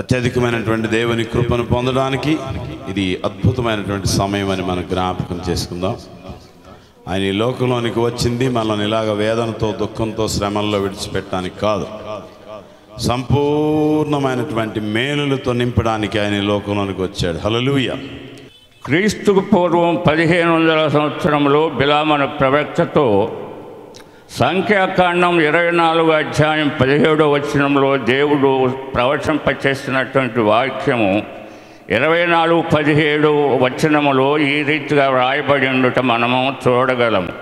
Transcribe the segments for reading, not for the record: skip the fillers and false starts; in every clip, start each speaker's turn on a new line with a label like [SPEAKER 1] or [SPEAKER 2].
[SPEAKER 1] అత్యధికమైనటువంటి దేవుని కృపను పొందడానికి ఇది అద్భుతమైనటువంటి సమయం అని మనం జ్ఞాపకం చేసుకుందాం. ఆయన ఈ లోకంలోనికి వచ్చింది మనల్ని ఇలాగ వేదనతో, దుఃఖంతో, శ్రమల్లో విడిచిపెట్టడానికి కాదు, సంపూర్ణమైనటువంటి మేలులతో నింపడానికి ఆయన ఈ లోకంలోనికి వచ్చాడు. హల్లెలూయా.
[SPEAKER 2] క్రీస్తుకు పూర్వం 1500 సంవత్సరంలో బిలామన ప్రవక్తతో సంఖ్యాకాండం 24 అధ్యాయం 17వ వచనంలో దేవుడు ప్రవచింపచేసినటువంటి వాక్యము 24:17 వచనములో ఈ రీతిగా వ్రాయబడి ఉండుట మనము చూడగలము.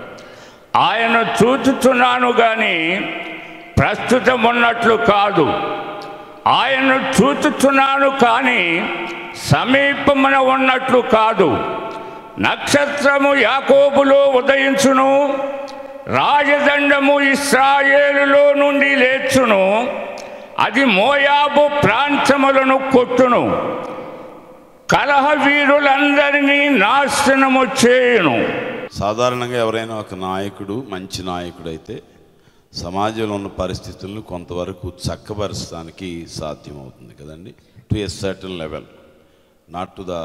[SPEAKER 2] ఆయన చూచుచున్నాను కానీ ప్రస్తుతం ఉన్నట్లు కాదు, ఆయన చూచుచున్నాను కానీ సమీపమున ఉన్నట్లు కాదు. నక్షత్రము యాకోబులో ఉదయించును, రాజదండము ఇశ్రాయేలులో నుండి లేచును, అది మోయాబు ప్రాంతములను కొట్టును, కలహ వీరులందరినీ నాశనము చేయును.
[SPEAKER 1] సాధారణంగా ఎవరైనా ఒక నాయకుడు, మంచి నాయకుడు అయితే సమాజంలో ఉన్న పరిస్థితులను కొంతవరకు చక్కబరచడానికి సాధ్యమవుతుంది కదండి. To a certain level, not to the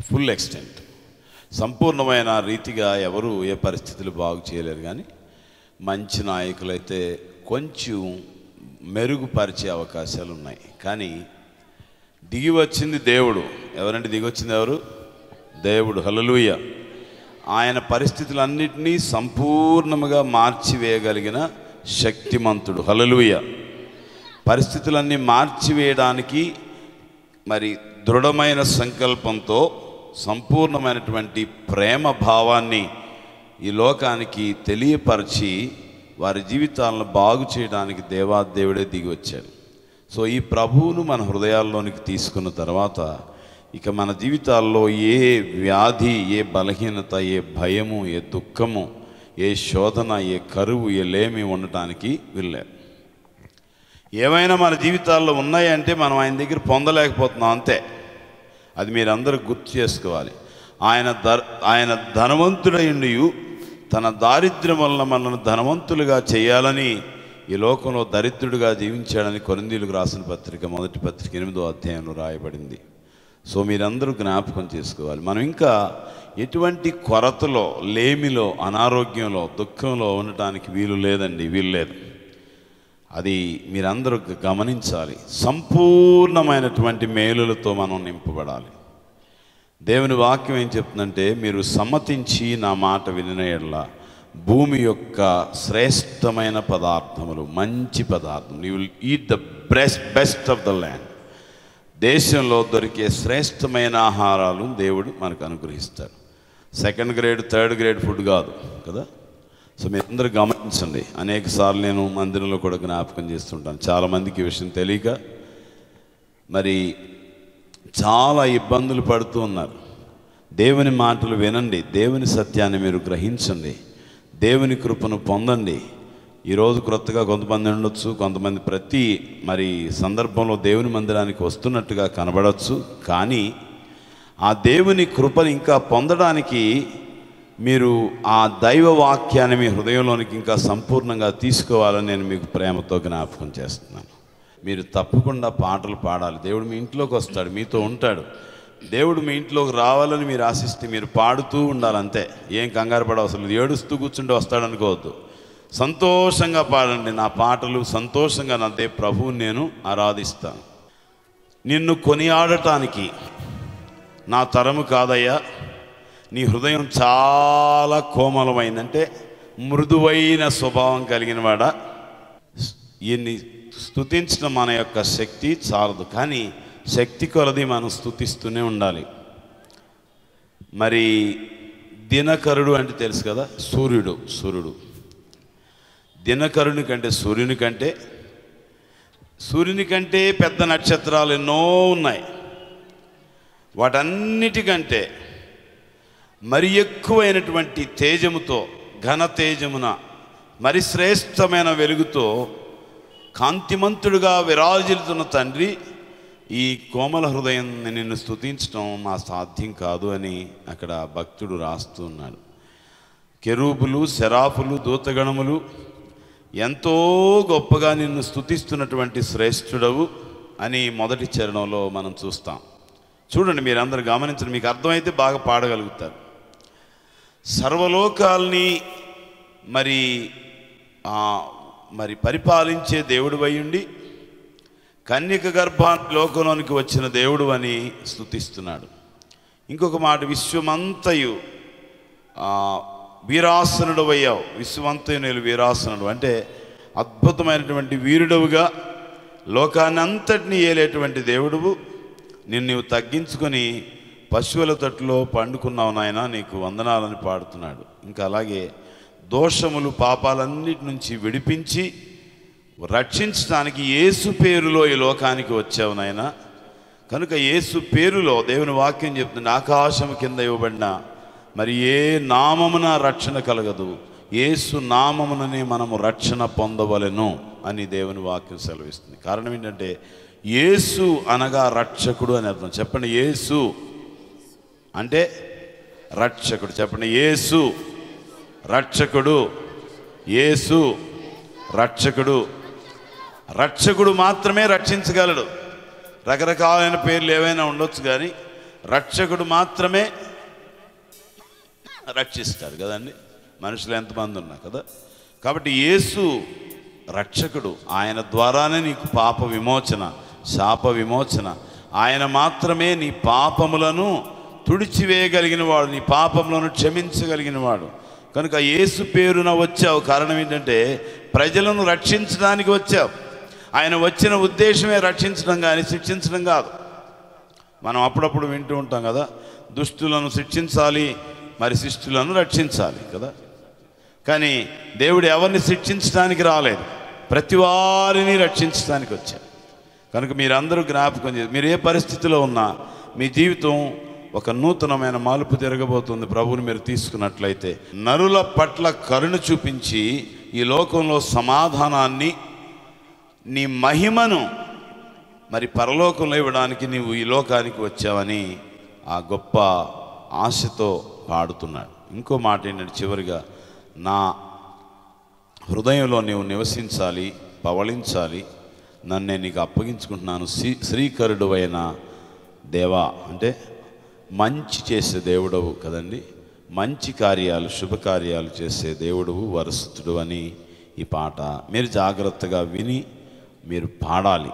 [SPEAKER 1] full extent. సంపూర్ణమైన రీతిగా ఎవరు ఏ పరిస్థితులు బాగు చేయలేరు, కానీ మంచి నాయకులైతే కొంచెం మెరుగుపరిచే అవకాశాలు ఉన్నాయి. కానీ దిగి వచ్చింది దేవుడు. ఎవరంటే దిగి వచ్చింది ఎవరు? దేవుడు. హల్లెలూయా. ఆయన పరిస్థితులన్నిటినీ సంపూర్ణముగా మార్చివేయగలిగిన శక్తిమంతుడు. హల్లెలూయా. పరిస్థితులన్నీ మార్చివేయడానికి మరి దృఢమైన సంకల్పంతో సంపూర్ణమైనటువంటి ప్రేమ భావాన్ని ఈ లోకానికి తెలియపరిచి వారి జీవితాలను బాగు చేయడానికి దేవాదేవుడే దిగి వచ్చాడు. సో ఈ ప్రభువును మన హృదయాల్లోనికి తీసుకున్న తర్వాత ఇక మన జీవితాల్లో ఏ వ్యాధి, ఏ బలహీనత, ఏ భయము, ఏ దుఃఖము, ఏ శోధన, ఏ కరువు, ఏ లేమి ఉండటానికి వీల్లేదు. ఏమైనా మన జీవితాల్లో ఉన్నాయంటే మనం ఆయన దగ్గర పొందలేకపోతున్నాం, అంతే. అది మీరందరూ గుర్తు చేసుకోవాలి. ఆయన ధనవంతుడైండి తన దారిద్ర్యం వలన మనల్ని ధనవంతులుగా చేయాలని ఈ లోకంలో దరిద్రుడిగా జీవించాడని కొరింథీయులకు రాసిన పత్రిక 1వ పత్రిక 8వ అధ్యాయంలో రాయబడింది. సో మీరందరూ జ్ఞాపకం చేసుకోవాలి. మనం ఇంకా ఎటువంటి కొరతలో, లేమిలో, అనారోగ్యంలో, దుఃఖంలో ఉండటానికి వీలు లేదు. అది మీరందరూ గమనించాలి. సంపూర్ణమైనటువంటి మేలులతో మనం నింపబడాలి. దేవుని వాక్యం ఏం చెప్తుందంటే, మీరు సమ్మతించి నా మాట వినిన యెడల భూమి యొక్క శ్రేష్టమైన పదార్థములు, మంచి పదార్థం, you will eat the best of the land. దేశంలో దొరికే శ్రేష్టమైన ఆహారాలు దేవుడు మనకు అనుగ్రహిస్తాడు. 2nd grade 3rd grade food కాదు కదా. సో మీరు అందరూ గమనించండి. అనేక సార్లు నేను మందిరంలో కూడా జ్ఞాపకం చేస్తుంటాను. చాలామందికి ఈ విషయం తెలియక మరి చాలా ఇబ్బందులు పడుతూ ఉన్నారు. దేవుని మాటలు వినండి, దేవుని సత్యాన్ని మీరు గ్రహించండి, దేవుని కృపను పొందండి. ఈరోజు క్రొత్తగా కొంతమంది ఉండొచ్చు, కొంతమంది ప్రతి మరి సందర్భంలో దేవుని మందిరానికి వస్తున్నట్టుగా కనబడవచ్చు. కానీ ఆ దేవుని కృపను ఇంకా పొందడానికి మీరు ఆ దైవ వాక్యాన్ని మీ హృదయంలోనికి ఇంకా సంపూర్ణంగా తీసుకోవాలని నేను మీకు ప్రేమతో జ్ఞాపకం చేస్తున్నాను. మీరు తప్పకుండా పాటలు పాడాలి. దేవుడు మీ ఇంట్లోకి వస్తాడు, మీతో ఉంటాడు. దేవుడు మీ ఇంట్లోకి రావాలని మీరు ఆశిస్తే మీరు పాడుతూ ఉండాలి, అంతే. ఏం కంగారు పడవసరం లేదు. ఏడుస్తూ కూర్చుంటే వస్తాడనుకోవద్దు. సంతోషంగా పాడండి. నా పాటలు సంతోషంగా నా ప్రభువుని నేను ఆరాధిస్తాను. నిన్ను కొనియాడటానికి నా తరము కాదయ్యా. నీ హృదయం చాలా కోమలమైందంటే మృదువైన స్వభావం కలిగిన వాడా. ఈయన్ని స్తుతించడం మన యొక్క శక్తి చాలదు, కానీ శక్తి కొలది మనం స్తుతిస్తూనే ఉండాలి. మరి దినకరుడు అంటే తెలుసు కదా, సూర్యుడు దినకరుని కంటే, సూర్యుని కంటే పెద్ద నక్షత్రాలు ఎన్నో ఉన్నాయి. వాటన్నిటికంటే మరి ఎక్కువైనటువంటి తేజముతో, ఘన తేజమున, మరి శ్రేష్టమైన వెలుగుతో కాంతిమంతుడుగా విరాజిల్లుతున్న తండ్రి, ఈ కోమల హృదయం నిన్ను స్తుతించడం నా సాధ్యం కాదు అని అక్కడ భక్తుడు రాస్తూ ఉన్నాడు. కెరూబులు, శరాఫులు, దూతగణములు ఎంతో గొప్పగా నిన్ను స్తుతిస్తున్నటువంటి శ్రేష్ఠుడవు, అని మొదటి చరణంలో మనం చూస్తాం. చూడండి, మీరందరూ గమనించండి, మీకు అర్థమైతే బాగా పాడగలుగుతారు. సర్వలోకాల్ని మరి పరిపాలించే దేవుడు అయ్యుండి కన్యక గర్భాన్ని లోకంలోనికి వచ్చిన దేవుడు అని స్తుతిస్తున్నాడు. ఇంకొక మాట, విశ్వమంతయు వీరాసనుడు అయ్యావు. విశ్వమంతయు నేను వీరాసనుడు అంటే అద్భుతమైనటువంటి వీరుడవుగా లోకాన్ని అంతటినీ ఏలేటువంటి దేవుడువు. నిన్ను తగ్గించుకొని పశువుల తట్టులో పండుకున్నావు నాయన, నీకు వందనాలని పాడుతున్నాడు. ఇంకా అలాగే దోషములు పాపాలన్నిటి నుంచి విడిపించి రక్షించడానికి యేసు పేరులో ఈ లోకానికి వచ్చావు నాయన. కనుక యేసు పేరులో దేవుని వాక్యం చెప్తుంది, ఆకాశం కింద ఇవ్వబడిన మరి ఏ నామమున రక్షణ కలగదు, యేసు నామముననే మనము రక్షణ పొందవలెను అని దేవుని వాక్యం సెలవిస్తుంది. కారణం ఏంటంటే యేసు అనగా రక్షకుడు అని అర్థం. చెప్పండి, యేసు అంటే రక్షకుడు. చెప్పండి, యేసు రక్షకుడు. యేసు రక్షకుడు. రక్షకుడు మాత్రమే రక్షించగలడు. రకరకాలైన పేర్లు ఏవైనా ఉండొచ్చు, కానీ రక్షకుడు మాత్రమే రక్షిస్తాడు కదండి. మనుషులు ఎంతమంది ఉన్నా కదా. కాబట్టి యేసు రక్షకుడు. ఆయన ద్వారానే నీకు పాప విమోచన, శాప విమోచన. ఆయన మాత్రమే నీ పాపములను తుడిచివేయగలిగిన వాడు, నీ పాపములను క్షమించగలిగిన వాడు. కనుక యేసు పేరున వచ్చావు. కారణం ఏంటంటే ప్రజలను రక్షించడానికి వచ్చావు. ఆయన వచ్చిన ఉద్దేశమే రక్షించడం కానీ శిక్షించడం కాదు. మనం అప్పుడప్పుడు వింటూ ఉంటాం కదా, దుష్టులను శిక్షించాలి, మరి శిష్టులను రక్షించాలి కదా. కానీ దేవుడు ఎవరిని శిక్షించడానికి రాలేదు, ప్రతి వారిని రక్షించడానికి వచ్చారు. కనుక మీరందరూ జ్ఞాపకం చేసి, మీరు ఏ పరిస్థితిలో ఉన్నా మీ జీవితం ఒక నూతనమైన మలుపు తిరగబోతుంది. ప్రభువుని మీరు తీసుకున్నట్లయితే నరుల పట్ల కరుణ చూపించి ఈ లోకంలో సమాధానాన్ని, నీ మహిమను మరి పరలోకంలో ఇవ్వడానికి నీవు ఈ లోకానికి వచ్చావని ఆ గొప్ప ఆశతో పాడుతున్నాడు. ఇంకో మాట ఏంటంటే, చివరిగా నా హృదయంలో నీవు నివసించాలి, పవళించాలి, నన్ను నీకు అప్పగించుకుంటున్నాను. శ్రీకరుడు అయిన దేవా అంటే మంచి చేసే దేవుడవు కదండి. మంచి కార్యాలు, శుభకార్యాలు చేసే దేవుడవు, వరస్తుడు అని ఈ పాట మీరు జాగ్రత్తగా విని మీరు పాడాలి.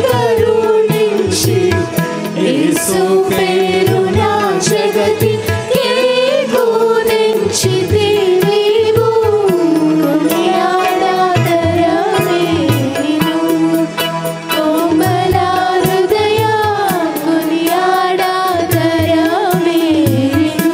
[SPEAKER 3] కరుణించి యేసు పేరున జగతికే బోధించితి నీవు కొనియాడతరమే నిన్ను కోమల హృదయ కొనియాడతరమే నిన్ను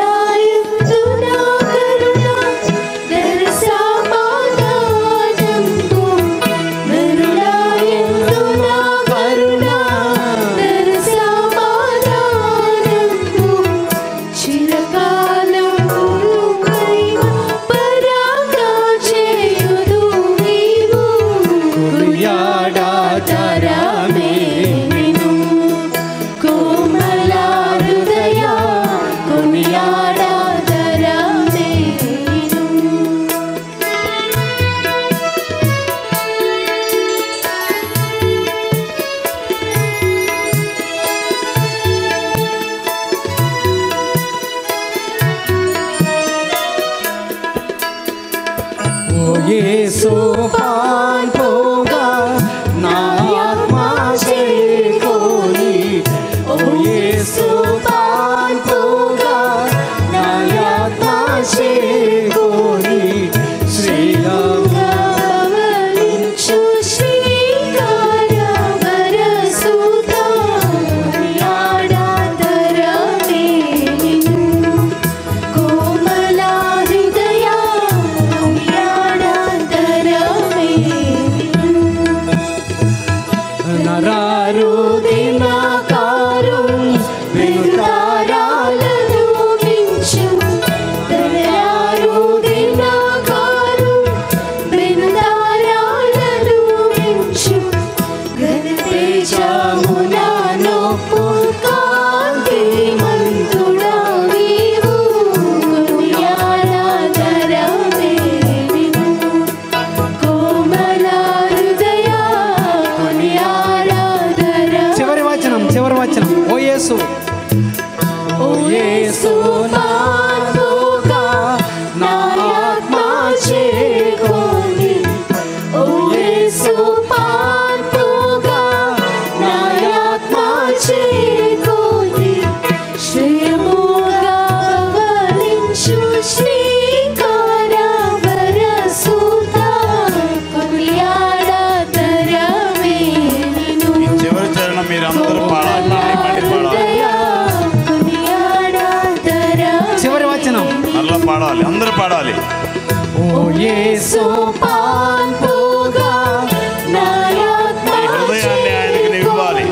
[SPEAKER 3] నరులాయందునా కరుణ దర్శమాదానంబు నరులాయందునా కరుణ దర్శమాదానంబు చిరకాలము మహిమ పరాగా చేయుదు నీవు కొనియాడతరమే నిన్ను కోమల హృదయ కొనియాడతరమే నిన్ను
[SPEAKER 4] ఓ యేసు పాల్పోగా నా ఆత్మ చేరుకోని ఓ యేసు పాల్పోగా నా ఆత్మ చేరుకోని శ్రీరామ
[SPEAKER 3] పవలించు శ్రీకారవరసుత కొనియాడతరమే నిన్ను కోమల హృదయ కొనియాడతరమే నిన్ను
[SPEAKER 4] నరారు
[SPEAKER 3] దినకారం వెనుతారాలను మించు తరారు దినకారం వెనుతారాలను మించు ఘనతేజమున నొప్పు కాంతిమంతుడా నీవు కొనియాడతరమే నిన్ను కోమల హృదయ కొనియాడతరమే
[SPEAKER 4] చివరి వచనం ఓ యేసు
[SPEAKER 3] ఓ యేసు పాల్పోగా నా ఆత్మ చేరుకోని ఓ యేసు పాల్పోగా నా ఆత్మ చేరుకోని శ్రేయముగా పవలించు శ్రీకారవరసుత కొనియాడతరమే నిన్ను
[SPEAKER 1] చివరి చరణం మీరు అందరూ పాడాలి, మళ్ళీ పాడాలి,
[SPEAKER 4] చివరి వచనం
[SPEAKER 1] మళ్ళీ పాడాలి, అందరూ పాడాలి.
[SPEAKER 4] ఓ యేసు
[SPEAKER 3] పాల్పోగా నా ఆత్మ
[SPEAKER 1] నీ హృదయాన్ని ఆయనకి నీవు ఇవ్వాలి.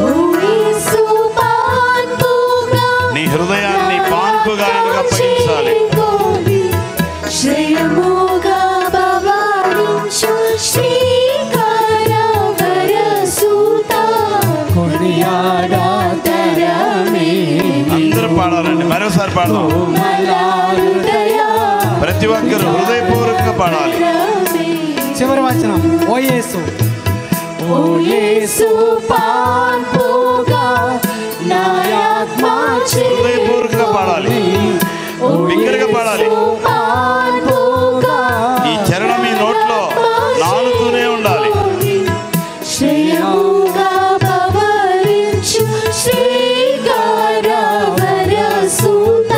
[SPEAKER 3] ఓ యేసు పాల్పోగా
[SPEAKER 1] నీ హృదయాన్ని పాన్పుగా ఆయనకు అప్పగించాలి.
[SPEAKER 3] శ్రేయముగా పవలించు శ్రీకారవరసుత
[SPEAKER 4] కొనియాడతరమే
[SPEAKER 1] అందరూ పాడాలండి, మరోసారి పాడదాం.
[SPEAKER 3] కోమల హృదయ
[SPEAKER 1] ప్రతి ఒక్కరు హృదయపూర్వకంగా పాడాలి.
[SPEAKER 4] చివరి వచనం ఓ యేసు
[SPEAKER 3] ఓ యేసు పాల్పోగా నా ఆత్మ
[SPEAKER 1] హృదయపూర్వకంగా పాడాలి, బిగ్గరగా పాడాలి.
[SPEAKER 3] పాల్పోగా
[SPEAKER 1] ఈ చరణం మీ నోట్లో నానుతూనే ఉండాలి.
[SPEAKER 3] శ్రేయముగా పవలించు శ్రీకారవరసుత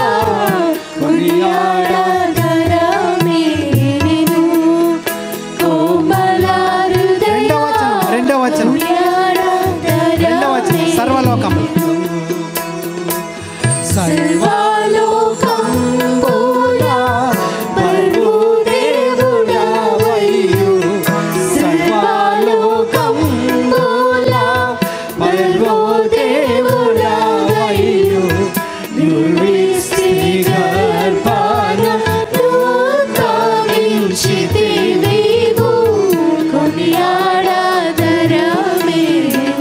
[SPEAKER 3] కొనియాడతరమే నిన్ను కోమల హృదయ
[SPEAKER 4] రెండవ వచనం సర్వలోకం
[SPEAKER 3] సర్వలోకం బోలా పరమదేవుడవయ్యు సర్వలోకం బోలా పరమదేవుడవయ్యు నిర్విష్టి గర్భాన నూతవించితి నీవు కొనియాడతరమే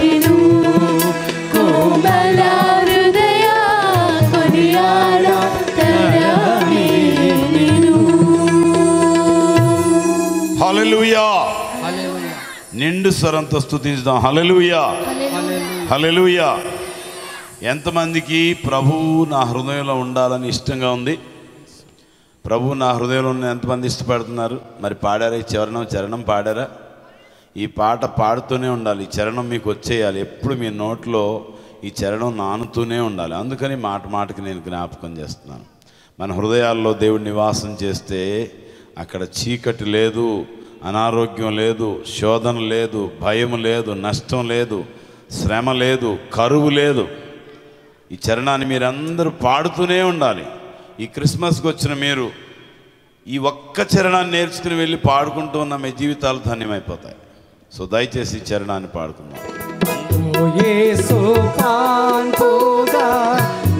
[SPEAKER 3] నిన్ను కోమల హృదయ కొనియాడతరమే తరమే నిను.
[SPEAKER 1] హల్లెలూయా. నిండు స్వరంతో స్తుతించుదాం. హల్లెలూయా, హల్లెలూయా. ఎంతమందికి ప్రభువు నా హృదయంలో ఉండాలని ఇష్టంగా ఉంది? ప్రభువు నా హృదయంలో ఉన్న ఎంతమంది ఇష్టపడుతున్నారు? మరి పాడారా? ఈ చరణం పాడారా? ఈ పాట పాడుతూనే ఉండాలి. ఈ చరణం మీకు వచ్చేయాలి. ఎప్పుడు మీ నోట్లో ఈ చరణం నానుతూనే ఉండాలి. అందుకని మాట మాటకి నేను జ్ఞాపకం చేస్తున్నాను. మన హృదయాల్లో దేవుడు నివాసం చేస్తే అక్కడ చీకటి లేదు, అనారోగ్యం లేదు, శోధన లేదు, భయం లేదు, నష్టం లేదు, శ్రమ లేదు, కరువు లేదు. ఈ చరణాన్ని మీరందరూ పాడుతూనే ఉండాలి. ఈ క్రిస్మస్కి వచ్చిన మీరు ఈ ఒక్క చరణాన్ని నేర్చుకుని వెళ్ళి పాడుకుంటూ ఉన్న మీ జీవితాలు ధన్యమైపోతాయి. సో దయచేసి ఈ చరణాన్ని పాడుకుందాం.
[SPEAKER 4] ఓ యేసు పాన్పుగా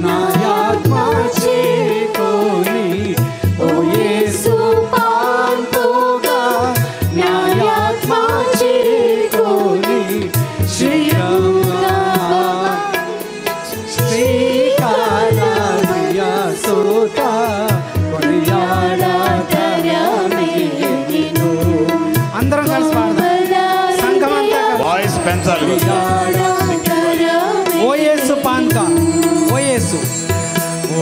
[SPEAKER 4] నా ఆత్మ చేకొని, ఓ యేసు పాన్పుగా నా ఆత్మ చేకొని, శ్రీరాముగా శ్రీకారమయ సోత కొనియాడా తరమే నిను. అందరం కలిసి పాడదాం. సంఘమంతా
[SPEAKER 1] వాయిస్ పెంచాలి.
[SPEAKER 4] ఓ యేసు పాన్కా, ఓ యేసు,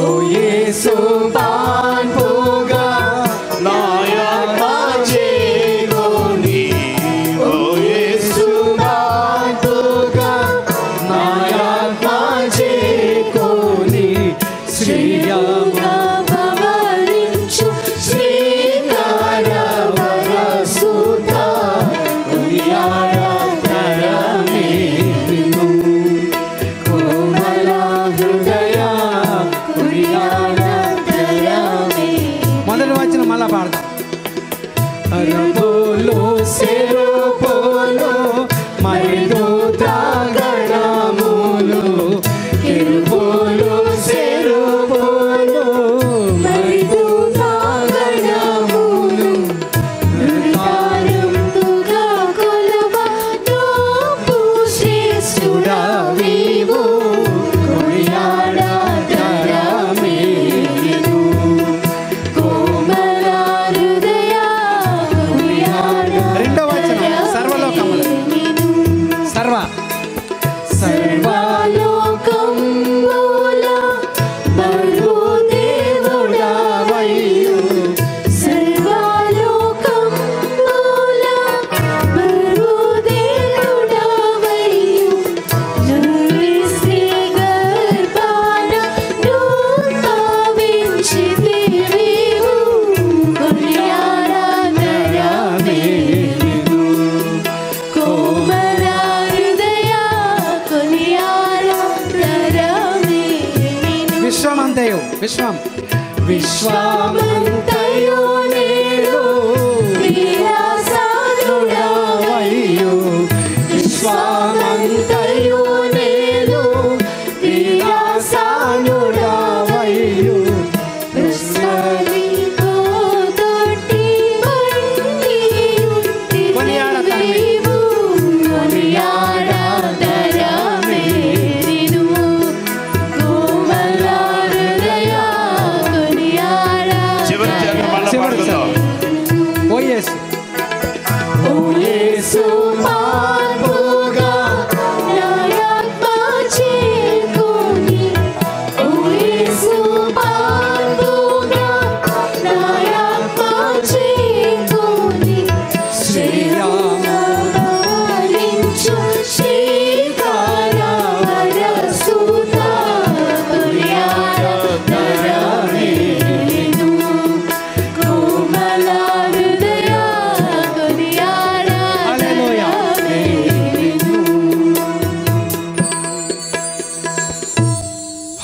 [SPEAKER 4] ఓ యేసు పాన్పుగా నా ఆత్మ చేకొని, ఓ యేసు పాన్పుగా నా ఆత్మ చేకొని, శ్రీరాముగా
[SPEAKER 3] భవరించు శ్రీకారవర సుత
[SPEAKER 4] కొనియాడా తరమే నిను.
[SPEAKER 3] కోమల హృదయ కొనియాడా తరమే.
[SPEAKER 4] మొదటి వచ్చిన మళ్ళా పాడదాం. అరబోలో సెరుబోలో మరిదూతగణములు, కెరూబులు సెరుబోలు
[SPEAKER 3] మరిదూతగణములు నృత్యాలంతుగా కొలువ నోపు శ్రేష్ఠుడవివు కొనియాడా తరమే నిను. కోమల హృదయ కొనియాడా
[SPEAKER 4] రెండో వచనం సర్వలోకములు,
[SPEAKER 3] నిను.
[SPEAKER 4] సర్వ
[SPEAKER 3] సర్వలోకముల బహుదేవుడవయ్యు, సర్వలోకముల బహుదేవుడవయ్యు, నువ్విశ్రీ గర్భాన నూతవించితివివు కొనియాడా తరమే నిను. కోమల హృదయ కొనియాడా తరమే నిను.
[SPEAKER 4] విశ్వమంతయు, విశ్వం
[SPEAKER 3] విశ్వమంతయు నేడు వీరాసానుడవయ్యు, విశ్వమంతయు నేడు వీరాసానుడవయ్యు, ప్రశ్నలితో తోటి
[SPEAKER 4] కొనియాడా తరమే.
[SPEAKER 3] బండియుంటివివు కొనియాడా తరమే నిను. కోమల హృదయ కొనియాడా
[SPEAKER 1] చివరి చరణం మళ్ళా
[SPEAKER 4] చివరి
[SPEAKER 1] పాడుకుందాం.
[SPEAKER 4] ఓ యేసు,
[SPEAKER 3] ఓ యేసు పాన్పుగా నా ఆత్మ చేకొని, ఓ యేసు పాన్పుగా నా ఆత్మ చేకొని, శ్రీరాముగా భవరించు శ్రీకారవర సుత కొనియాడా తరమే నిను. కోమల హృదయ కొనియాడా
[SPEAKER 4] హల్లెలూయా.
[SPEAKER 3] తరమే నిను.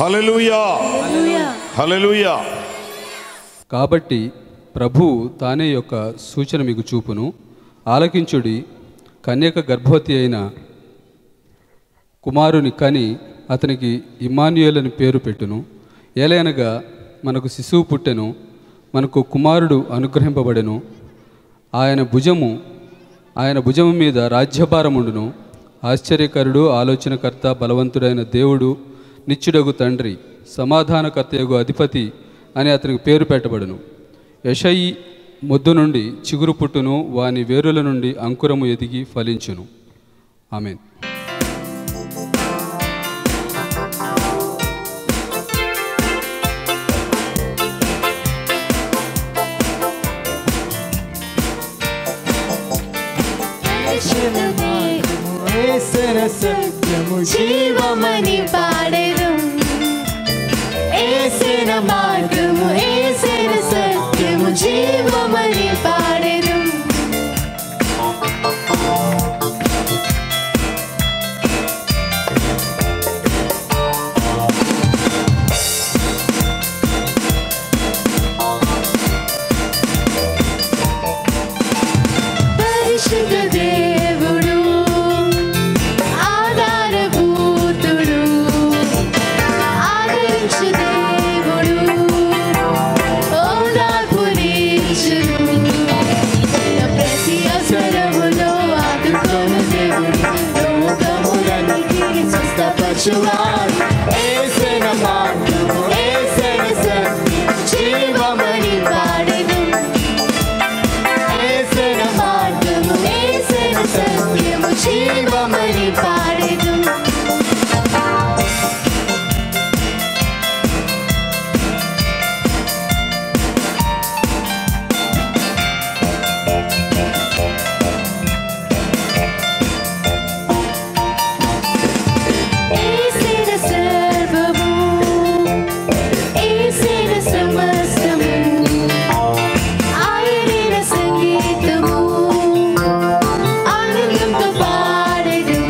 [SPEAKER 1] హల్లెలూయా, హల్లెలూయా.
[SPEAKER 5] కాబట్టి ప్రభువు తానే యొక్క సూచన మీకు చూపును. ఆలకించుడి, కన్యక గర్భవతి అయిన కుమారుని కని అతనికి ఇమ్మానుయేల్ అని పేరు పెట్టును. ఏలయనగా మనకు శిశువు పుట్టెను, మనకు కుమారుడు అనుగ్రహింపబడెను. ఆయన భుజము మీద రాజ్యభారముండును. ఆశ్చర్యకరుడు, ఆలోచనకర్త, బలవంతుడైన దేవుడు, నిత్యుడగు తండ్రి, సమాధానకర్తయగు అధిపతి అని అతనికి పేరు పెట్టబడును. యెషయి మొద్దు నుండి చిగురు పుట్టును, వాని వేరుల నుండి అంకురము ఎదిగి ఫలించును. ఆమేన్.
[SPEAKER 3] సత్యము జీవమని పాడెదం. యేసిన మార్గము యేసిన సత్యము జీవమని పాడెదం. పరిశుద్ధ దేవుడు ఆధారభూతుడు, ఆదరించు దేవుడు, ఓదార్పునిచ్చును. ప్రతి అవసరములో ఆదుకొను దేవుడు, రోగములన్నిటిని స్వస్థపరచువాడు. యేసిన మార్గము యేసిన సత్యము జీవమని పాడెదం. యేసిన మార్గము యేసిన సత్యము జీవమని పాడెదం. యేసిన సర్వము యేసిన సమస్తము ఆయనైన సంగీతము ఆనందంతో పాడెదం.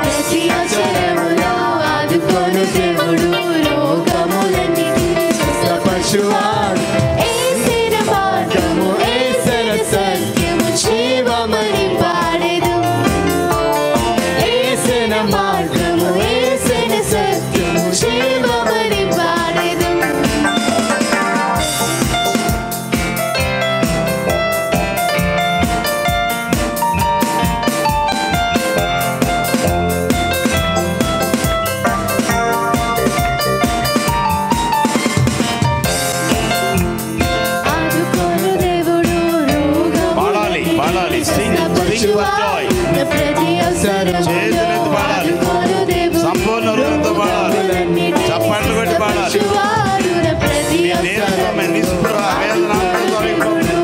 [SPEAKER 3] ప్రతి అవసరములో ఆదుకొను దేవుడు, రోగములన్నిటిని స్వస్థపరచువాడు. యేసిన మార్గము యేసిన సత్యము జీవమని పాడెదం. యేసిన మార్గము యేసిన సత్యము జీవమని పాడెదం. ఆదుకొను దేవుడు,
[SPEAKER 1] పాడాలి, పాడాలి. Sing with joy.
[SPEAKER 3] ప్రతి అవసరములో
[SPEAKER 1] చేతులెత్తి పాడాలి.
[SPEAKER 3] ఆదుకొను దేవుడు,
[SPEAKER 1] సంపూర్ణ హృదయంతో పాడాలి.
[SPEAKER 3] రోగములన్నిటిని
[SPEAKER 1] చప్పట్లు కొట్టి పాడాలి.
[SPEAKER 3] స్వస్థపరచువాడు. ప్రతి
[SPEAKER 1] మీ నీరసమే, నిస్పృహ, వేదనాంతం తొలగిపోవును.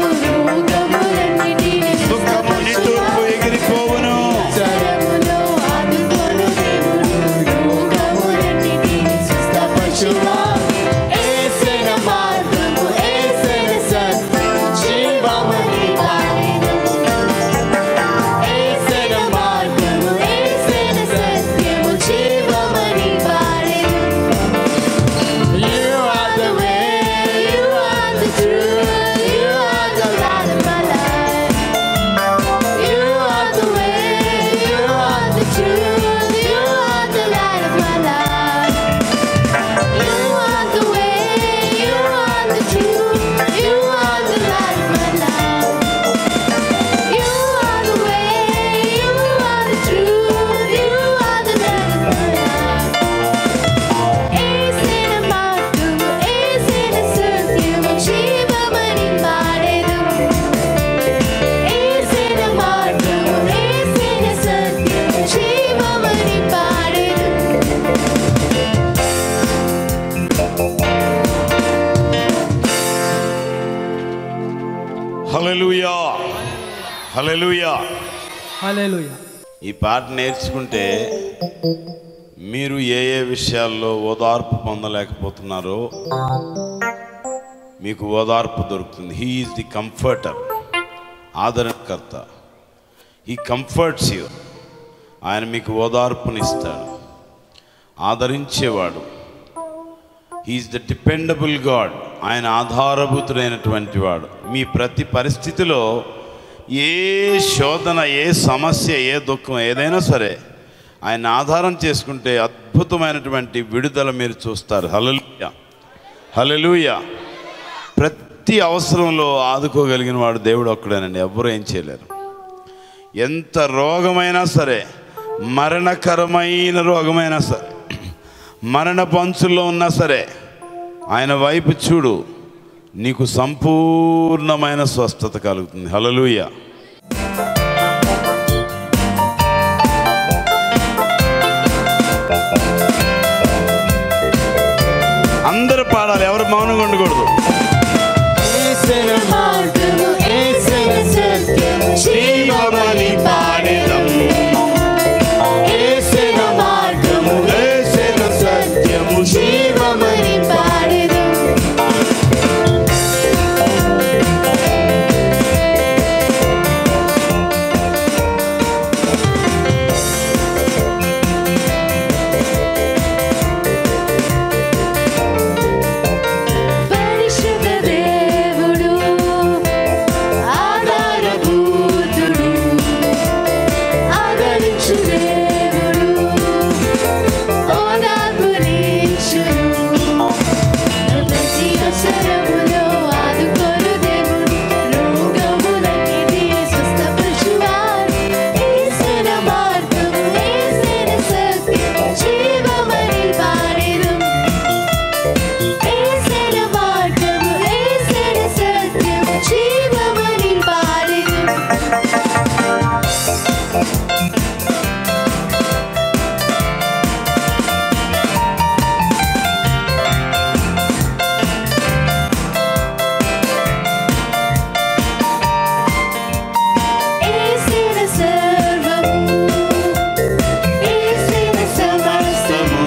[SPEAKER 3] రోగములన్నిటిని
[SPEAKER 1] దుఃఖము నిట్టూర్పు ఎగిరిపోవును.
[SPEAKER 3] అవసరములో ఆదుకొను దేవుడు, రోగములన్నిటిని స్వస్థపరచువాడు. యేసిన మార్గము యేసిన సత్యము జీవమని పాడెదం. యేసిన మార్గము యేసిన సత్యము జీవమని పాడెదం. You are the way, you are the truth, you are the light of my life. You are the way, you are the truth, you are the light of my life. You are the way, you are the truth, you are the light of my life. You are the way, you are the truth, you are the light of my life. యేసిన మార్గము యేసిన సత్యము జీవమని పాడెదం. యేసిన మార్గము యేసిన సత్యము జీవమని పాడెదం.
[SPEAKER 1] హల్లెలూయా, హల్లెలూయా.
[SPEAKER 4] హల్లెలూయా.
[SPEAKER 1] ఈ పాట నేర్చుకుంటే మీరు ఏ ఏ విషయాల్లో ఓదార్పు పొందలేకపోతున్నారో మీకు ఓదార్పు దొరుకుతుంది. హీ ఈజ్ ది కంఫర్టర్, ఆదరణకర్త. He comforts you. ఆయన మీకు ఓదార్పునిస్తాడు, ఆదరించేవాడు. He is the dependable God. ఆయన ఆధారభూతుడైనటువంటి వాడు. మీ ప్రతి పరిస్థితిలో ఏ శోధన, ఏ సమస్య, ఏ దుఃఖం ఏదైనా సరే ఆయన ఆధారం చేసుకుంటే అద్భుతమైనటువంటి విడుదల మీరు చూస్తారు. హల్లెలూయా, హల్లెలూయా. ప్రతి అవసరంలో ఆదుకోగలిగిన వాడు దేవుడు ఒక్కడేనండి. ఎవ్వరూ ఏం చేయలేరు. ఎంత రోగమైనా సరే, మరణకరమైన రోగమైనా సరే, మరణ పంచుల్లో ఉన్నా సరే ఆయన వైపు చూడు, నీకు సంపూర్ణమైన స్వస్థత కలుగుతుంది. హల్లెలూయా. అందరూ పాడాలి, ఎవరు మౌనంగా ఉండకూడదు.
[SPEAKER 3] యేసయ్య మార్గము, యేసయ్య సత్యము, జీవమని పాడెదం. యేసయ్య మార్గము, యేసయ్య సత్యము, జీవమని పాడెదం. పరిశుద్ధ దేవుడు, ఆధారభూతుడు, ఆదరించు దేవుడు, ఓదార్పునిచ్చును. ప్రతి అవసరములో ఆదుకొను దేవుడు, రోగములన్నిటి స్వస్థపరచువాడు. యేసయ్య మార్గము, యేసయ్య సత్యము, జీవమని పాడెదం. యేసయ్య మార్గము, యేసయ్య సత్యము, జీవమని పాడెదం. యేసయ్య సర్వము, యేసయ్య సమస్తము,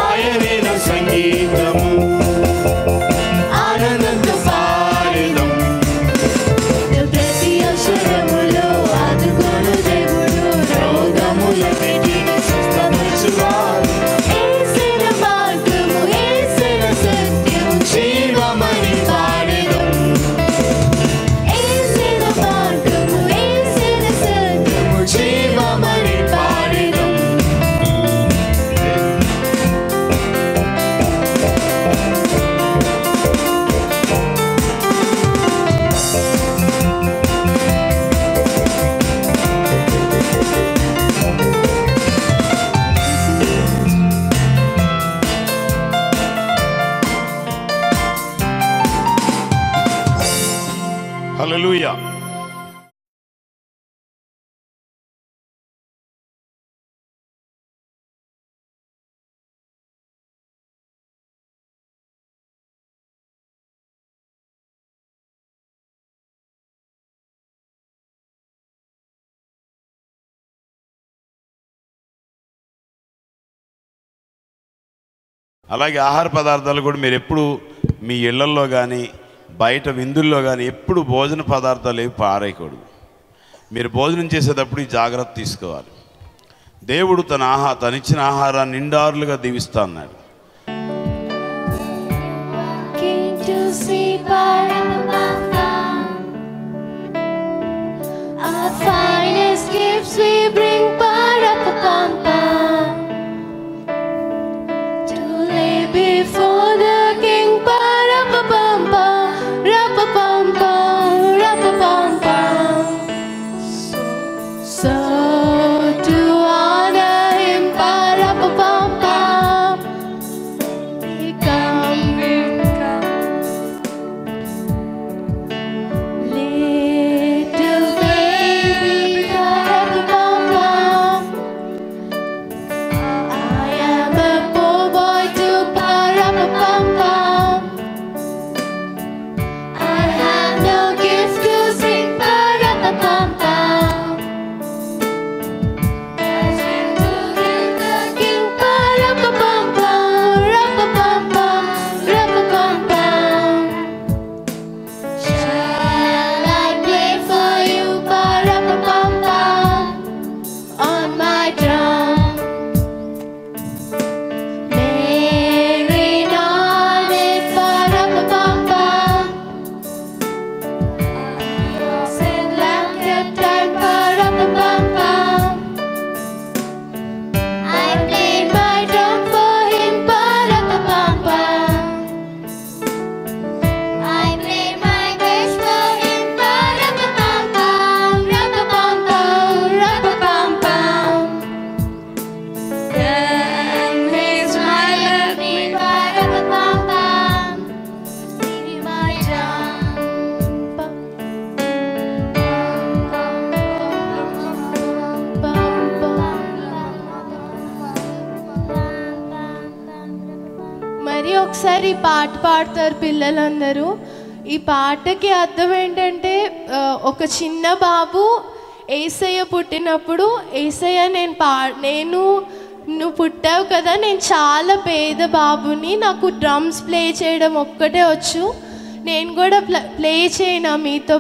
[SPEAKER 3] ఆయనే నా సంగీతము, ఆనందంతో పాడెదం. ప్రతి అవసరములో ఆదుకొను దేవుడు, రోగములన్నిటిని స్వస్థపరచువాడు. యేసయ్య మార్గము, యేసయ్య సత్యము, జీవమని పాడెదం. యేసయ్య మార్గము, యేసయ్య సత్యము, జీవమని పాడెదం.
[SPEAKER 1] హల్లెలూయా. అలాగే ఆహార పదార్థాలు కూడా మీరు ఎప్పుడు మీ ఇళ్లల్లో కానీ బయట విందుల్లో కానీ ఎప్పుడు భోజన పదార్థాలు ఏవి పారేయకూడదు. మీరు భోజనం చేసేటప్పుడు ఈ జాగ్రత్త తీసుకోవాలి. దేవుడు తనిచ్చిన ఆహారాన్ని నిండారులుగా దీవిస్తా అన్నాడు.
[SPEAKER 3] Came to see Paramata. Our finest gifts we bring Parapapampa to lay before the King. Parapapampa, Rapapampa, Rapapampa. So to honor him, Parapapampa, we come. Little baby, Parapapampa. మరి ఒకసారి పాట పాడతారు పిల్లలందరూ. ఈ పాటకి అర్థం ఏంటంటే ఒక చిన్న బాబు యేసయ్య పుట్టినప్పుడు, యేసయ్య నేను నువ్వు పుట్టావు కదా, నేను చాలా పేద బాబుని, నాకు డ్రమ్స్ ప్లే చేయడం ఒక్కటే వచ్చు, నేను కూడా ప్లే చేయనా మీతో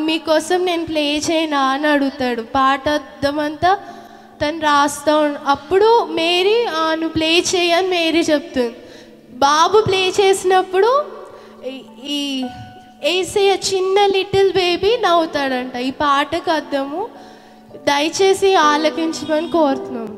[SPEAKER 3] మీకోసం నేను ప్లే చేయనా అని అడుగుతాడు. పాట అర్థమంతా తను రాస్తా అప్పుడు మేరీ నువ్వు ప్లే చేయని మేరీ చెప్తుంది. బాబు ప్లే చేసినప్పుడు ఈ యేసయ్య చిన్న లిటిల్ బేబీ నవ్వుతాడంట. ఈ పాటకు అర్థము దయచేసి ఆలకించమని కోరుతున్నాం.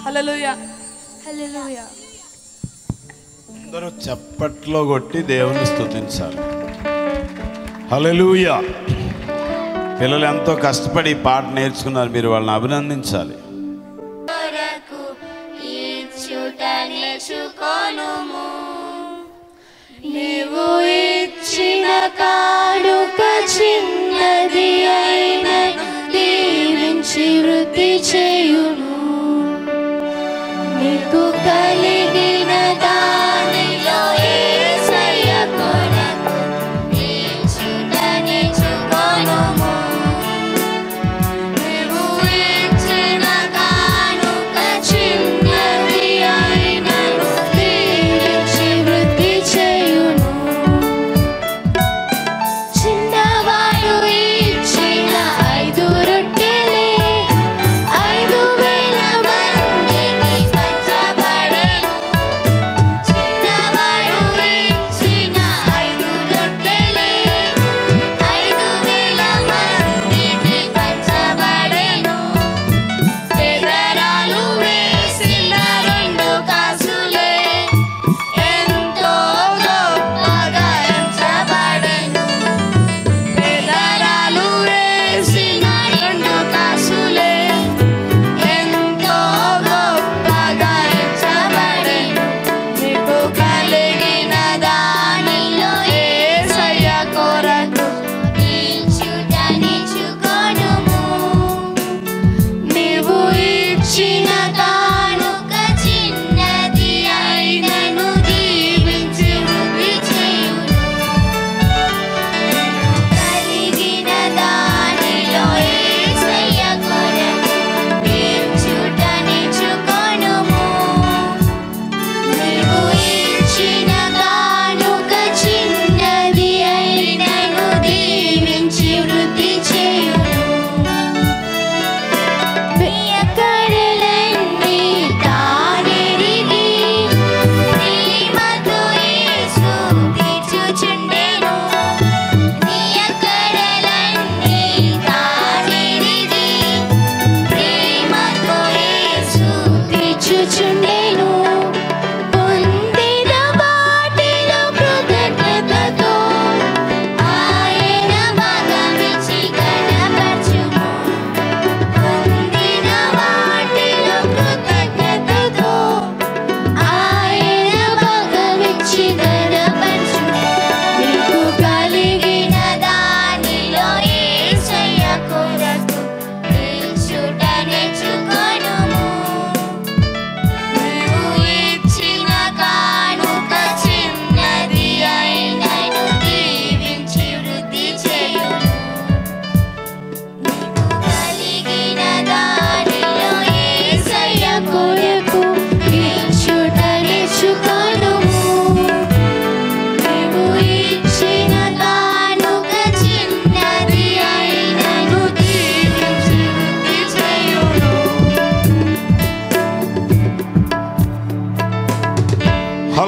[SPEAKER 6] హల్లెలూయా హల్లెలూయా.
[SPEAKER 1] అందరూ చప్పట్లో కొట్టి దేవుని స్తుతించాలి. హల్లెలూయా. పిల్లలు ఎంతో కష్టపడి ఈ పాట నేర్చుకున్నారు, మీరు వాళ్ళని అభినందించాలి.
[SPEAKER 3] నీవు ఇచ్చిన కానుక చిన్నది అయిన దీవించి వృద్ధి చేయును. నీకు కలిగిన దానిలో యేసయ్య కొరకు ఇచ్చుట నేర్చుకొనుము. నీవు ఇచ్చిన కానుక చిన్నది అయిన దీవించి వృద్ధి చేయును. చిన్నవాడు ఇచ్చిన 5 రొట్టెలే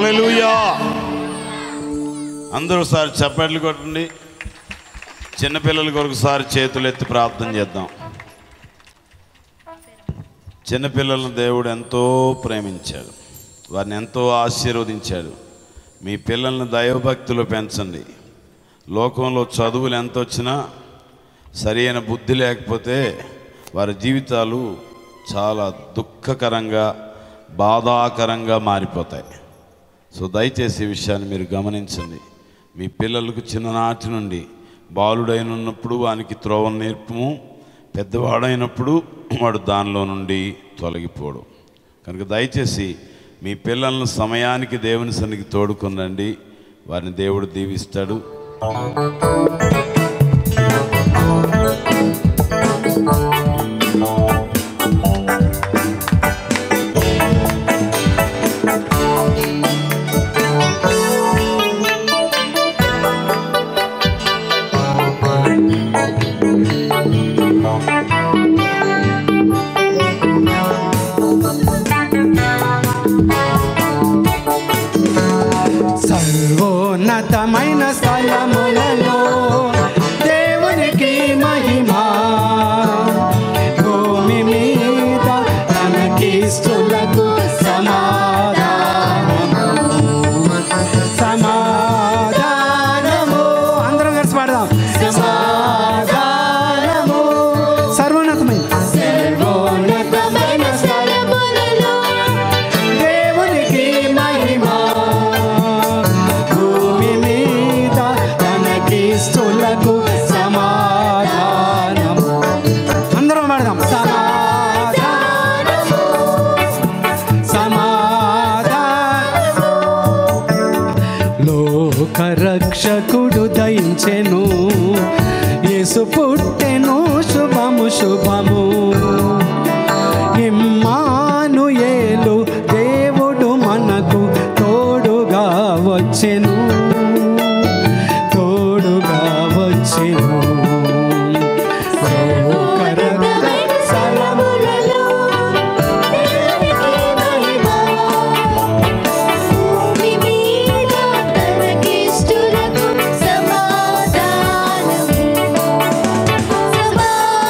[SPEAKER 1] హల్లెలూయా. అందరూ ఒకసారి చప్పట్లు కొట్టండి. చిన్నపిల్లల కొరకు ఒకసారి చేతులు ఎత్తి ప్రార్థన చేద్దాం. చిన్నపిల్లలను దేవుడు ఎంతో ప్రేమించాడు, వారిని ఎంతో ఆశీర్వదించాడు. మీ పిల్లల్ని దైవభక్తిలో పెంచండి. లోకంలో చదువులు ఎంత వచ్చినా సరైన బుద్ధి లేకపోతే వారి జీవితాలు చాలా దుఃఖకరంగా బాధాకరంగా మారిపోతాయి. సో దయచేసి ఈ విషయాన్ని మీరు గమనించండి. మీ పిల్లలకు చిన్ననాటి నుండి బాలుడైనప్పుడు వానికి త్రోవ నేర్పము, పెద్దవాడైనప్పుడు వాడు దానిలో నుండి తొలగిపోడు. కనుక దయచేసి మీ పిల్లలను సమయానికి దేవుని సన్నిధికి తోడుకొనండి. వారిని దేవుడు దీవిస్తాడు.
[SPEAKER 4] సర్వోన్నతమైన స్థలములలో దేవునికి మహిమా, భూమి మీద తనకిస్తులకు సమాధానము. సమాధానము అందరం కలిసి పాడదాం. సమాధానము సర్వోన్నతమైన
[SPEAKER 3] స్థలములలో
[SPEAKER 4] దేవునికి మహిమా, స్తులకు సమాధానము. అందరం పాడదాం. సమాధానము సమాధానము. లోకరక్షకుడు దయించెను, యేసు పుట్టెను, శుభము శుభము. ఇమ్మానుయేలు దేవుడు మనకు తోడుగా వచ్చెను, సర్వోన్నతమైన
[SPEAKER 3] స్థలములలో దేవునికి మహిమా, భూమి మీద తనకిష్టులకు సమాధానము.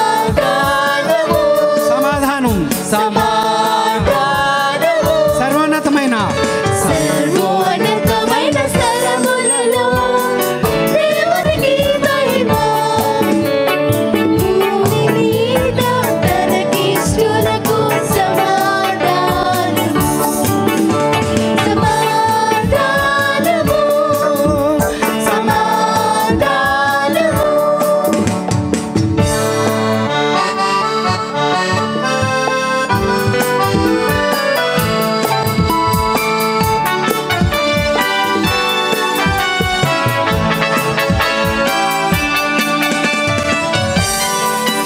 [SPEAKER 3] సమాధానము సమాధానము.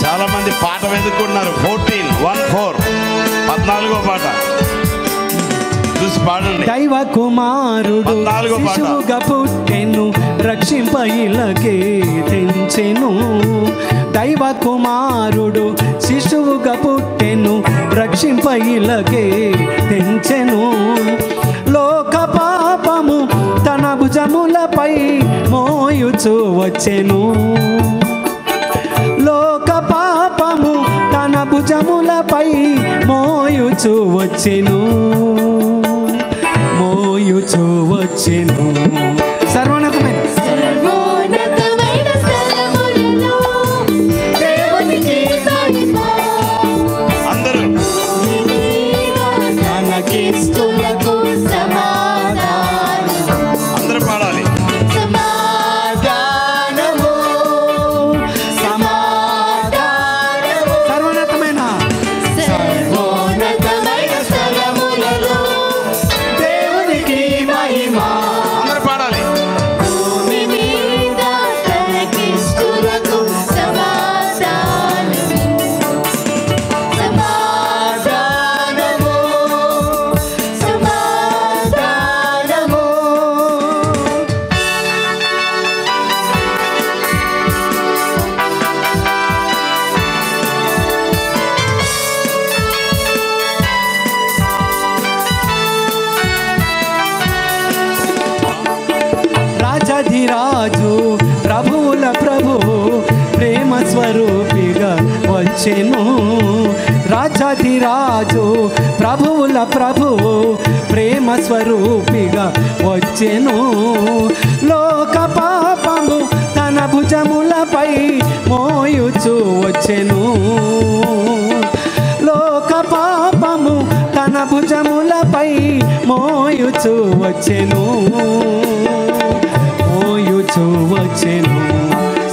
[SPEAKER 1] చాలా మంది పాట వెతుకున్నారు. 14 పాట చూసి పాడండి.
[SPEAKER 4] దైవ కుమారుడు
[SPEAKER 1] 14వ పాట.
[SPEAKER 4] శిశువుగా పుట్టెను, రక్షింప ఇలకే తెంచెను. దైవ కుమారుడు శిశువుగా పుట్టెను, రక్షింప ఇలకే తెంచెను. లోక పాపము తన భుజములపై మోయుచు వచ్చెను. లోక పాపము తన భుజములపై మోయుచు వచ్చెను, మోయుచు వచ్చెను. సర్వోన్నతమైన
[SPEAKER 3] స్థలములలో దేవునికి మహిమా,
[SPEAKER 1] అందరూ
[SPEAKER 3] తనకిష్టులకు సమాధానము.
[SPEAKER 1] అందరూ పాడాలి.
[SPEAKER 4] సమాధానము సమాధానము. సర్వోన్నతమైన
[SPEAKER 3] స్థలములలో
[SPEAKER 4] దేవునికి మహిమా.
[SPEAKER 1] అందరూ పాడాలి.
[SPEAKER 4] వచ్చెను. రాజాధిరాజు ప్రభువుల ప్రభువు ప్రేమ స్వరూపిగా వచ్చెను. లోక పాపము తన భుజములపై మోయుచు వచ్చెను. లోక పాపము తన భుజములపై మోయుచు వచ్చెను. మోయుచు వచ్చెను.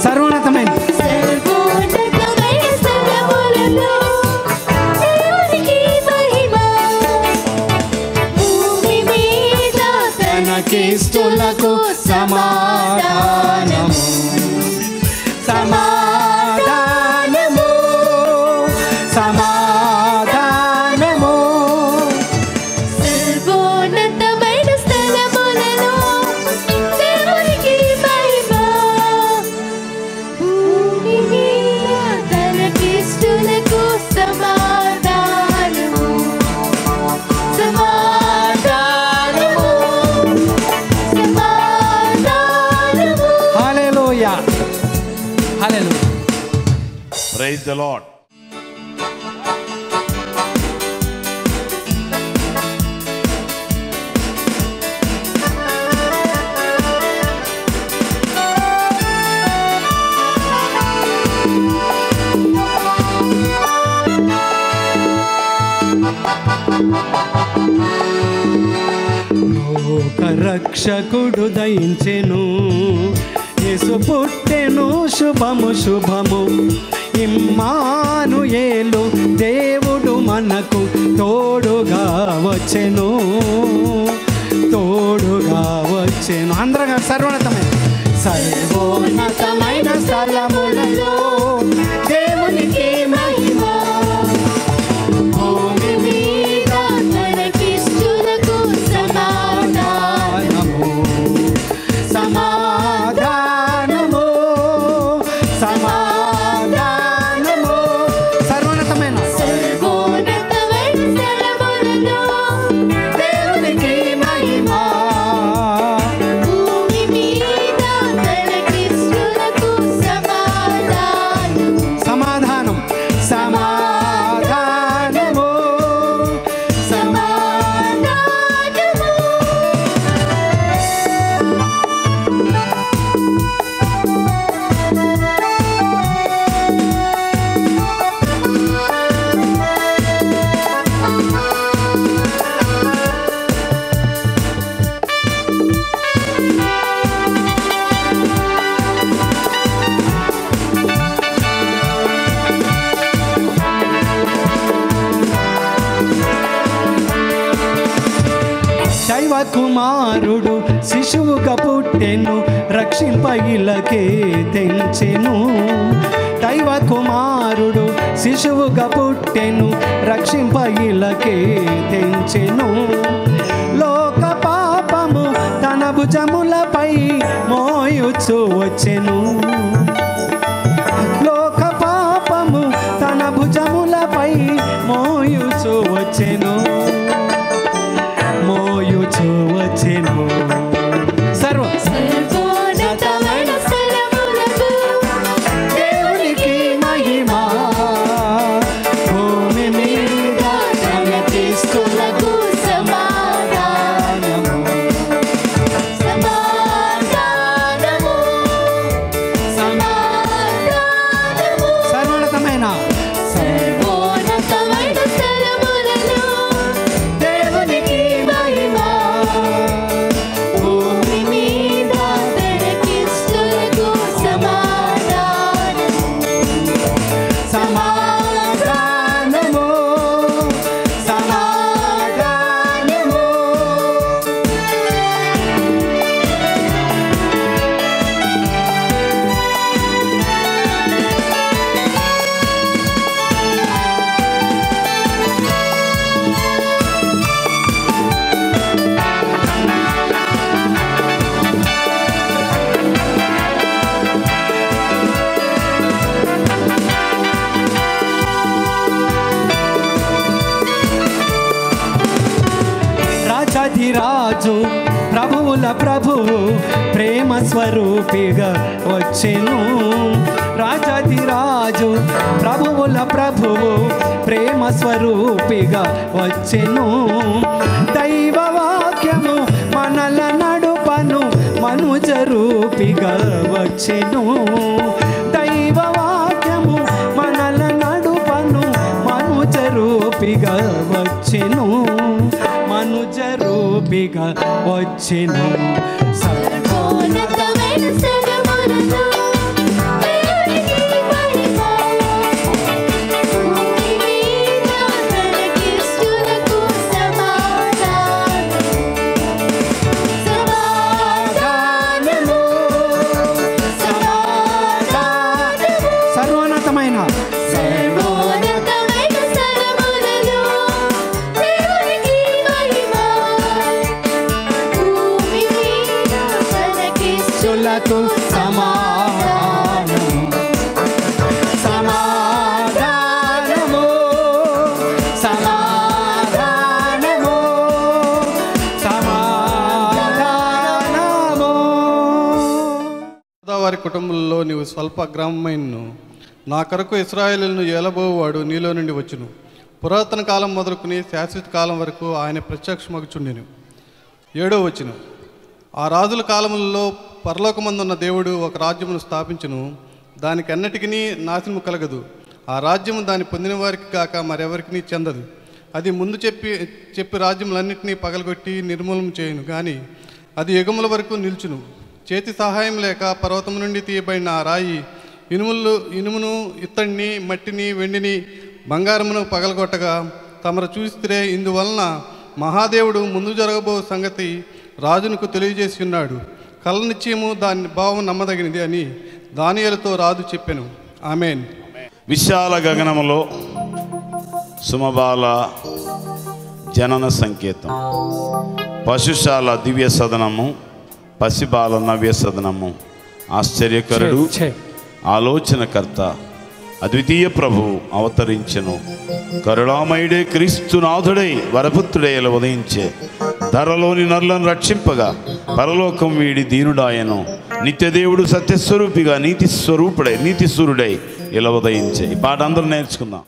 [SPEAKER 4] సర్వోన్నతమైన
[SPEAKER 3] సర్వోన్నతమైన స్థలములలో దేవునికి మహిమ. భూమి మీద
[SPEAKER 4] తనకిష్టులకు సమాధానము. సమాధానము. సమాధానము.
[SPEAKER 3] సర్వోన్నతమైన స్థలములలో దేవునికి మహిమ. భూమి మీద తనకిష్టులకు సమాధానము. సమాధానము. సమాధానము.
[SPEAKER 4] హల్లెలూయా. హల్లెలూయా.
[SPEAKER 1] Praise the Lord.
[SPEAKER 4] లోక రక్షకుడు దయించెను. యేసు పుట్టెను. శుభము శుభము. ఇమ్మానుయేలు దేవుడు మనకు తోడుగా వచ్చెను. తోడుగా వచ్చెను. అందరగా సర్వోన్నతమైన సర్వోన్నతమైన స్థలములలో దేవునికి మహిమ.
[SPEAKER 3] భూమి మీద తనకిష్టులకు సమాధానము.
[SPEAKER 4] సమాధానము. సమాధానము. సర్వోన్నతమైన
[SPEAKER 3] సర్వోన్నతమైన స్థలములలో
[SPEAKER 4] దేవునికి మహిమ.
[SPEAKER 3] భూమి మీద తనకిష్టులకు సమాధానము.
[SPEAKER 4] సమాధానం. సమాధానము.
[SPEAKER 3] సమాధానము.
[SPEAKER 4] దైవ కుమారుడు శిశువుగా పుట్టెను. రక్షింపగిలకే తెంచెను. దైవ కుమారుడు శిశువుగా పుట్టెను. రక్షింపగిలకే తెంచెను. లోక పాపము తన భుజములపై మోయుచు వచ్చెను. లోక పాపము తన భుజములపై మోయుచు వచ్చెను. మోయుచు వచ్చెను. సర్వ
[SPEAKER 3] సర్వోన్నతమైన స్థలములకు
[SPEAKER 4] దేవునికి మహిమ. భూమి మీద
[SPEAKER 3] తనకిష్టులకు సమాధానము. సమాధానము. సమాధానము.
[SPEAKER 4] సర్వోన్నతమైన
[SPEAKER 3] సర్వోన్నతమైన స్థలములలో
[SPEAKER 4] దేవునికి మహిమ.
[SPEAKER 3] భూమి మీద తనకిష్టులకు సమాధానము.
[SPEAKER 4] సమాధానము. సమాధానము. రాజాధిరాజు ప్రభువుల ప్రభువు ప్రేమ స్వరూపిగా వచ్చెను. రాజాధిరాజు ప్రభువుల ప్రభువు ప్రేమ స్వరూపిగా వచ్చెను. దైవ వాక్యము మనల నడుపను మనుజ రూపిగా వచ్చెను. దైవ వాక్యము మనల నడుపను మనుజ రూపిగా వచ్చెను. మనుజ రూపిగా వచ్చెను.
[SPEAKER 3] సర్వోన్నతమైన స్థలములలో దేవునికి మహిమ. భూమి మీద తనకిష్టులకు సమాధానము. సమాధానము. సమాధానము.
[SPEAKER 4] సర్వోన్నతమైన
[SPEAKER 3] సర్వోన్నతమైన స్థలములలో దేవునికి మహిమ. భూమి మీద తనకిష్టులకు
[SPEAKER 4] సమాధానము. సమాధానము. సమాధానము. సమాధానము.
[SPEAKER 7] వారి కుటుంబంలో నీవు స్వల్ప గ్రామమైనను నా కొరకు ఇశ్రాయేలును ఏలబోవాడు నీలో నుండి వచ్చును. పురాతన కాలం మొదలుకుని శాశ్వత కాలం వరకు ఆయన ప్రత్యక్షమగుచుండెను. 7వ వచనం. ఆ రాజుల కాలములలో పరలోకమందున్న దేవుడు ఒక రాజ్యమును స్థాపించును. దానికి అన్నిటికీ నాశనము కలగదు. ఆ రాజ్యము దాన్ని పొందిన వారికి కాక మరెవరికి చెందదు. అది ముందు చెప్పి రాజ్యములన్నింటినీ పగలగొట్టి నిర్మూలన చేయును. కానీ అది యుగముల వరకు నిల్చును. చేతి సహాయం లేక పర్వతం నుండి తీయబడిన ఆ రాయి ఇనుమును ఇత్తడిని మట్టిని వెండిని బంగారమును పగలగొట్టగా తమరు చూస్తే ఇందువలన మహాదేవుడు ముందు జరగబో సంగతి రాజునకు తెలియజేసి ఉన్నాడు. కళ్ళ నిశ్చయము దాని భావం నమ్మదగినది అని దానియేలుతో రాజు చెప్పెను. ఆమేన్.
[SPEAKER 1] విశాల గగనములో సుమబాల జనన సంకేతం, పశుశాల దివ్య సదనము, పసిబాల నవ్య సదనము, ఆశ్చర్యకరుడు, ఆలోచనకర్త, అద్వితీయ ప్రభువు అవతరించెను. కరుణామయుడే క్రీస్తునాథుడై వరపుత్రుడై ఉదయించే ధరలోని నరులను రక్షింపగా పరలోకం వీడి దీనుడాయను. నిత్యదేవుడు సత్యస్వరూపిగా నీతి స్వరూపుడై నీతిసూరుడై ఇలా ఉదయించే. ఈ పాట అందరూ నేర్చుకుందాం.